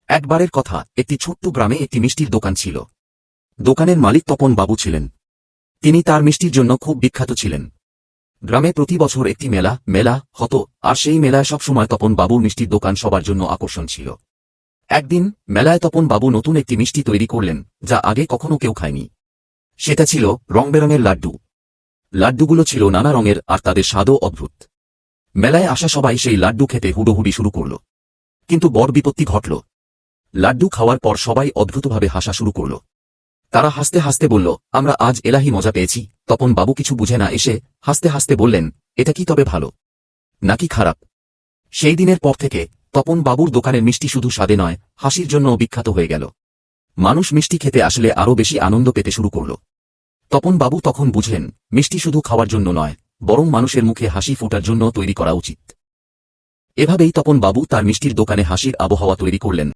একবারের কথা, একটি ছোট্ট গ্রামে একটি মিষ্টির দোকান ছিল। দোকানের মালিক তপন বাবু ছিলেন। তিনি তার মিষ্টির জন্য খুব বিখ্যাত ছিলেন। গ্রামে প্রতি বছর একটি মেলা হতো, আর সেই মেলায় সবসময় তপন বাবুর মিষ্টির দোকান সবার জন্য আকর্ষণ ছিল। একদিন মেলায় তপন বাবু নতুন একটি মিষ্টি তৈরি করলেন, যা আগে কখনো কেউ খায়নি। সেটা ছিল রংবেরঙের লাড্ডু। লাড্ডুগুলো ছিল নানা রঙের আর তাদের স্বাদও অদ্ভুত। মেলায় আসা সবাই সেই লাড্ডু খেতে হুড়োহুড়ি শুরু করল। কিন্তু বড় বিপত্তি ঘটল। লাড্ডু খাওয়ার পর সবাই অদ্ভুতভাবে হাসা শুরু করল। তারা হাসতে হাসতে বলল, আমরা আজ এলাহি মজা পেয়েছি। তপন বাবু কিছু বুঝে না এসে হাসতে হাসতে বললেন, এটা কি তবে ভালো নাকি খারাপ? সেই দিনের পর থেকে তপন বাবুর দোকানের মিষ্টি শুধু স্বাদে নয়, হাসির জন্যও বিখ্যাত হয়ে গেল। মানুষ মিষ্টি খেতে আসলে আরও বেশি আনন্দ পেতে শুরু করল। তপন বাবু তখন বুঝলেন, মিষ্টি শুধু খাওয়ার জন্য নয়, বরং মানুষের মুখে হাসি ফোটার জন্য তৈরি করা উচিত। এভাবেই তপন বাবু তার মিষ্টির দোকানে হাসির আবহাওয়া তৈরি করলেন।